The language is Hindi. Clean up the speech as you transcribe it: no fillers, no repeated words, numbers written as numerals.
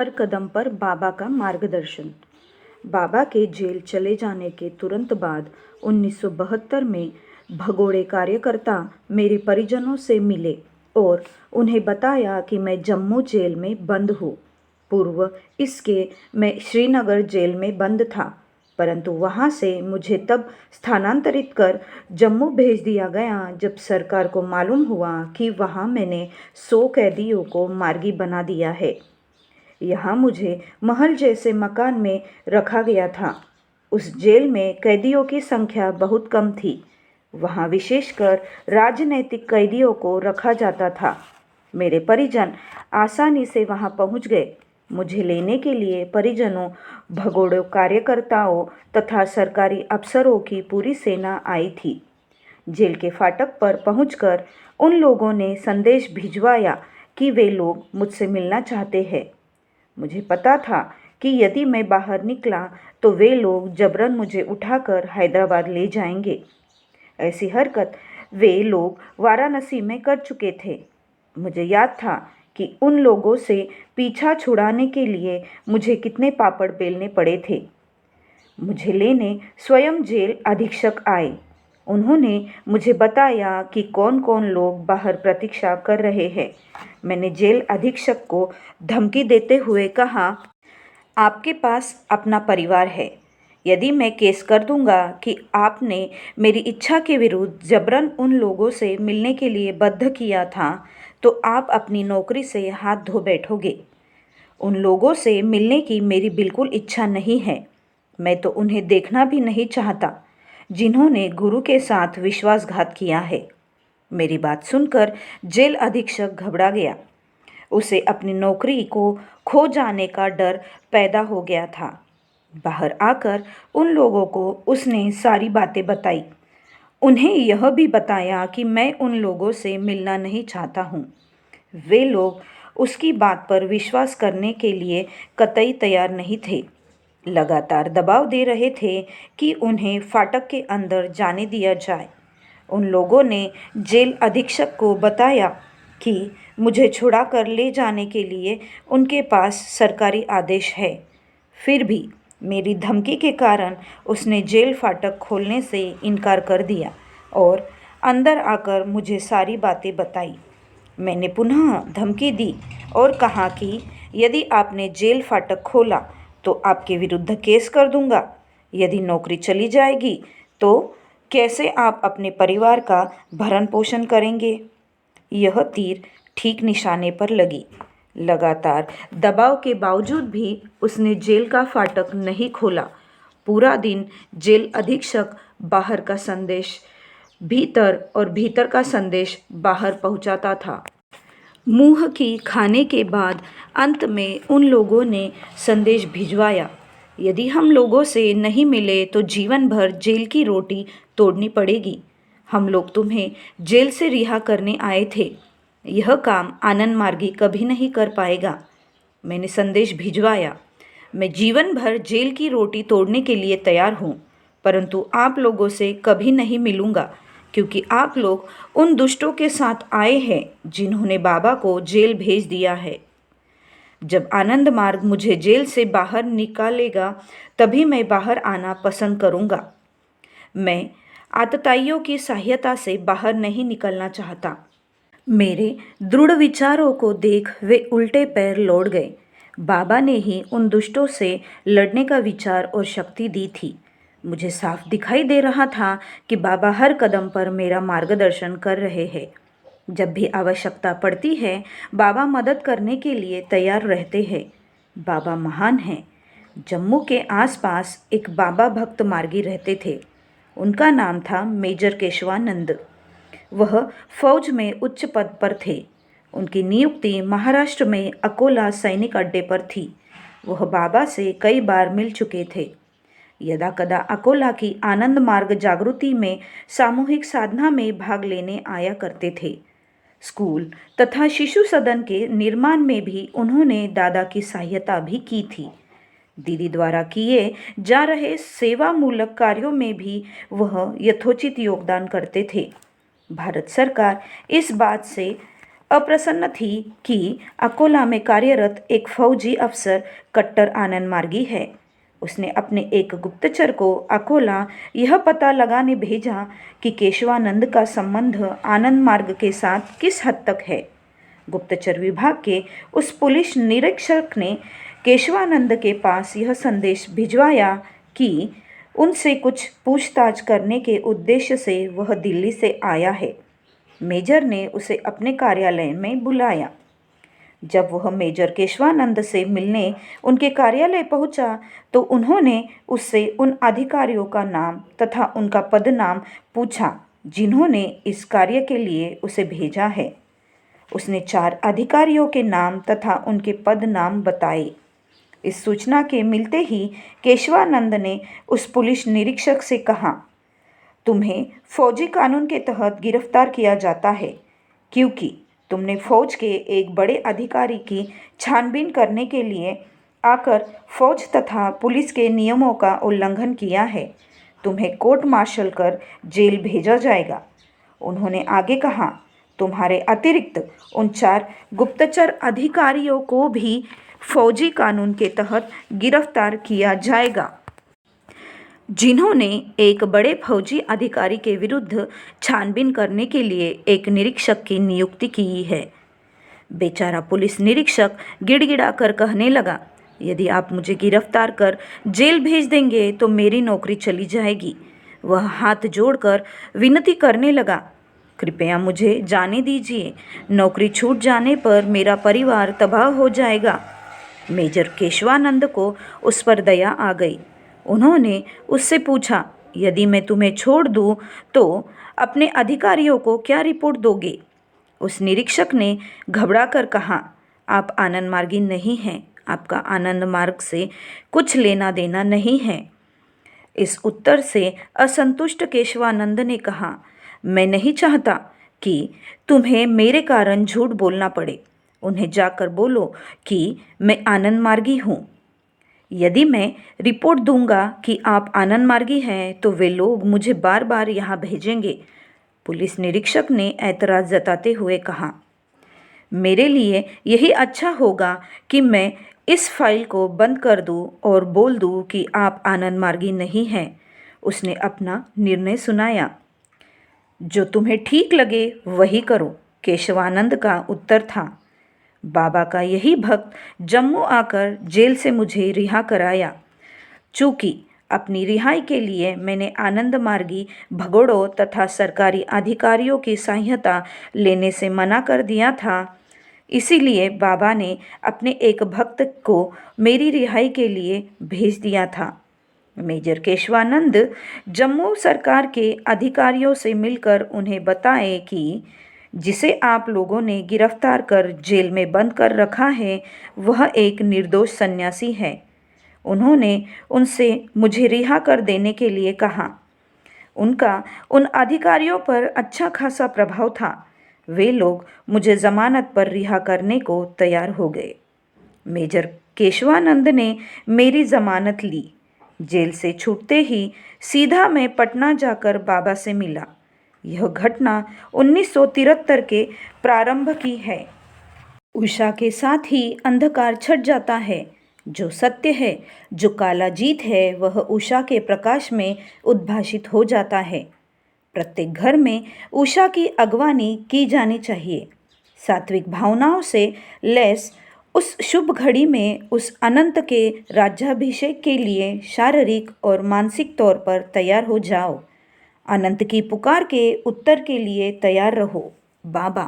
हर कदम पर बाबा का मार्गदर्शन। बाबा के जेल चले जाने के तुरंत बाद 1972 में भगोड़े कार्यकर्ता मेरे परिजनों से मिले और उन्हें बताया कि मैं जम्मू जेल में बंद हूँ। पूर्व इसके मैं श्रीनगर जेल में बंद था, परंतु वहाँ से मुझे तब स्थानांतरित कर जम्मू भेज दिया गया जब सरकार को मालूम हुआ कि वहाँ मैंने 100 कैदियों को मार्गी बना दिया है। यहाँ मुझे महल जैसे मकान में रखा गया था। उस जेल में कैदियों की संख्या बहुत कम थी। वहाँ विशेषकर राजनैतिक कैदियों को रखा जाता था। मेरे परिजन आसानी से वहाँ पहुँच गए। मुझे लेने के लिए परिजनों, भगोड़ों कार्यकर्ताओं तथा सरकारी अफसरों की पूरी सेना आई थी। जेल के फाटक पर पहुंचकर उन लोगों ने संदेश भिजवाया कि वे लोग मुझसे मिलना चाहते हैं। मुझे पता था कि यदि मैं बाहर निकला तो वे लोग जबरन मुझे उठाकर हैदराबाद ले जाएंगे। ऐसी हरकत वे लोग वाराणसी में कर चुके थे। मुझे याद था कि उन लोगों से पीछा छुड़ाने के लिए मुझे कितने पापड़ बेलने पड़े थे। मुझे लेने स्वयं जेल अधीक्षक आए। उन्होंने मुझे बताया कि कौन कौन लोग बाहर प्रतीक्षा कर रहे हैं। मैंने जेल अधीक्षक को धमकी देते हुए कहा, आपके पास अपना परिवार है। यदि मैं केस कर दूंगा कि आपने मेरी इच्छा के विरुद्ध जबरन उन लोगों से मिलने के लिए बाध्य किया था, तो आप अपनी नौकरी से हाथ धो बैठोगे। उन लोगों से मिलने की मेरी बिल्कुल इच्छा नहीं है। मैं तो उन्हें देखना भी नहीं चाहता जिन्होंने गुरु के साथ विश्वासघात किया है। मेरी बात सुनकर जेल अधीक्षक घबरा गया। उसे अपनी नौकरी को खो जाने का डर पैदा हो गया था। बाहर आकर उन लोगों को उसने सारी बातें बताई। उन्हें यह भी बताया कि मैं उन लोगों से मिलना नहीं चाहता हूँ। वे लोग उसकी बात पर विश्वास करने के लिए कतई तैयार नहीं थे। लगातार दबाव दे रहे थे कि उन्हें फाटक के अंदर जाने दिया जाए। उन लोगों ने जेल अधीक्षक को बताया कि मुझे छुड़ा कर ले जाने के लिए उनके पास सरकारी आदेश है। फिर भी मेरी धमकी के कारण उसने जेल फाटक खोलने से इनकार कर दिया और अंदर आकर मुझे सारी बातें बताई। मैंने पुनः धमकी दी और कहा कि यदि आपने जेल फाटक खोला तो आपके विरुद्ध केस कर दूंगा। यदि नौकरी चली जाएगी तो कैसे आप अपने परिवार का भरण पोषण करेंगे? यह तीर ठीक निशाने पर लगी। लगातार दबाव के बावजूद भी उसने जेल का फाटक नहीं खोला। पूरा दिन जेल अधीक्षक बाहर का संदेश भीतर और भीतर का संदेश बाहर पहुंचाता था। मुंह की खाने के बाद अंत में उन लोगों ने संदेश भिजवाया, यदि हम लोगों से नहीं मिले तो जीवन भर जेल की रोटी तोड़नी पड़ेगी। हम लोग तुम्हें जेल से रिहा करने आए थे। यह काम आनंद मार्गी कभी नहीं कर पाएगा। मैंने संदेश भिजवाया, मैं जीवन भर जेल की रोटी तोड़ने के लिए तैयार हूँ, परंतु आप लोगों से कभी नहीं मिलूँगा क्योंकि आप लोग उन दुष्टों के साथ आए हैं जिन्होंने बाबा को जेल भेज दिया है। जब आनंद मार्ग मुझे जेल से बाहर निकालेगा तभी मैं बाहर आना पसंद करूँगा। मैं आतताइयों की सहायता से बाहर नहीं निकलना चाहता। मेरे दृढ़ विचारों को देख वे उल्टे पैर लौट गए। बाबा ने ही उन दुष्टों से लड़ने का विचार और शक्ति दी थी। मुझे साफ दिखाई दे रहा था कि बाबा हर कदम पर मेरा मार्गदर्शन कर रहे हैं। जब भी आवश्यकता पड़ती है, बाबा मदद करने के लिए तैयार रहते हैं। बाबा महान हैं। जम्मू के आसपास एक बाबा भक्त मार्गी रहते थे। उनका नाम था मेजर केशवानंद। वह फौज में उच्च पद पर थे। उनकी नियुक्ति महाराष्ट्र में अकोला सैनिक अड्डे पर थी। वह बाबा से कई बार मिल चुके थे। यदा कदा अकोला की आनंद मार्ग जागृति में सामूहिक साधना में भाग लेने आया करते थे। स्कूल तथा शिशु सदन के निर्माण में भी उन्होंने दादा की सहायता भी की थी। दीदी द्वारा किए जा रहे सेवामूलक कार्यों में भी वह यथोचित योगदान करते थे। भारत सरकार इस बात से अप्रसन्न थी कि अकोला में कार्यरत एक फौजी अफसर कट्टर आनंद मार्गी है। उसने अपने एक गुप्तचर को अकोला यह पता लगाने भेजा कि केशवानंद का संबंध आनंद मार्ग के साथ किस हद तक है। गुप्तचर विभाग के उस पुलिस निरीक्षक ने केशवानंद के पास यह संदेश भिजवाया कि उनसे कुछ पूछताछ करने के उद्देश्य से वह दिल्ली से आया है। मेजर ने उसे अपने कार्यालय में बुलाया। जब वह मेजर केशवानंद से मिलने उनके कार्यालय पहुंचा तो उन्होंने उससे उन अधिकारियों का नाम तथा उनका पदनाम पूछा जिन्होंने इस कार्य के लिए उसे भेजा है। उसने 4 अधिकारियों के नाम तथा उनके पद नाम बताए। इस सूचना के मिलते ही केशवानंद ने उस पुलिस निरीक्षक से कहा, तुम्हें फौजी कानून के तहत गिरफ्तार किया जाता है क्योंकि तुमने फौज के एक बड़े अधिकारी की छानबीन करने के लिए आकर फौज तथा पुलिस के नियमों का उल्लंघन किया है। तुम्हें कोर्ट मार्शल कर जेल भेजा जाएगा। उन्होंने आगे कहा, तुम्हारे अतिरिक्त उन 4 गुप्तचर अधिकारियों को भी फौजी कानून के तहत गिरफ्तार किया जाएगा जिन्होंने एक बड़े फौजी अधिकारी के विरुद्ध छानबीन करने के लिए एक निरीक्षक की नियुक्ति की है। बेचारा पुलिस निरीक्षक गिड़गिड़ा कर कहने लगा, यदि आप मुझे गिरफ्तार कर जेल भेज देंगे तो मेरी नौकरी चली जाएगी। वह हाथ जोड़कर विनती करने लगा, कृपया मुझे जाने दीजिए, नौकरी छूट जाने पर मेरा परिवार तबाह हो जाएगा। मेजर केशवानंद को उस पर दया आ गई। उन्होंने उससे पूछा, यदि मैं तुम्हें छोड़ दूं तो अपने अधिकारियों को क्या रिपोर्ट दोगे? उस निरीक्षक ने घबराकर कहा, आप आनंद मार्गी नहीं हैं, आपका आनंद मार्ग से कुछ लेना देना नहीं है। इस उत्तर से असंतुष्ट केशवानंद ने कहा, मैं नहीं चाहता कि तुम्हें मेरे कारण झूठ बोलना पड़े। उन्हें जाकर बोलो कि मैं आनंद मार्गी हूँ। यदि मैं रिपोर्ट दूंगा कि आप आनंद मार्गी हैं तो वे लोग मुझे बार बार यहाँ भेजेंगे। पुलिस निरीक्षक ने ऐतराज़ जताते हुए कहा, मेरे लिए यही अच्छा होगा कि मैं इस फाइल को बंद कर दूं और बोल दूं कि आप आनंद मार्गी नहीं हैं। उसने अपना निर्णय सुनाया। जो तुम्हें ठीक लगे वही करो, केशवानंद का उत्तर था। बाबा का यही भक्त जम्मू आकर जेल से मुझे रिहा कराया। चूँकि अपनी रिहाई के लिए मैंने आनंद मार्गी भगोड़ों तथा सरकारी अधिकारियों की सहायता लेने से मना कर दिया था, इसीलिए बाबा ने अपने एक भक्त को मेरी रिहाई के लिए भेज दिया था। मेजर केशवानंद जम्मू सरकार के अधिकारियों से मिलकर उन्हें बताए कि जिसे आप लोगों ने गिरफ्तार कर जेल में बंद कर रखा है वह एक निर्दोष सन्यासी है। उन्होंने उनसे मुझे रिहा कर देने के लिए कहा। उनका उन अधिकारियों पर अच्छा खासा प्रभाव था। वे लोग मुझे जमानत पर रिहा करने को तैयार हो गए। मेजर केशवानंद ने मेरी जमानत ली। जेल से छूटते ही सीधा मैं पटना जाकर बाबा से मिला। यह घटना 1973 के प्रारंभ की है। उषा के साथ ही अंधकार छट जाता है। जो सत्य है, जो काला जीत है, वह उषा के प्रकाश में उद्भाषित हो जाता है। प्रत्येक घर में उषा की अगवानी की जानी चाहिए। सात्विक भावनाओं से लैस उस शुभ घड़ी में उस अनंत के राज्याभिषेक के लिए शारीरिक और मानसिक तौर पर तैयार हो जाओ। अनंत की पुकार के उत्तर के लिए तैयार रहो। बाबा।